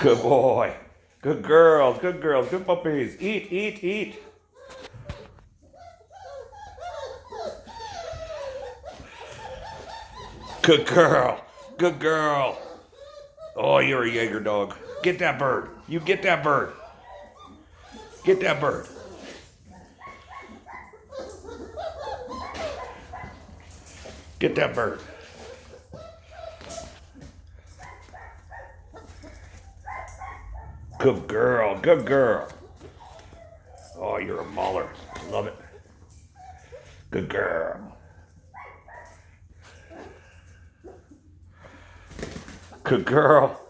Good boy. Good girls. Good girls. Good puppies. Eat, eat, eat. Good girl. Good girl. Oh, you're a Jaeger dog. Get that bird. You get that bird. Get that bird. Get that bird. Good girl. Good girl. Oh, you're a mauler. Love it. Good girl. Good girl.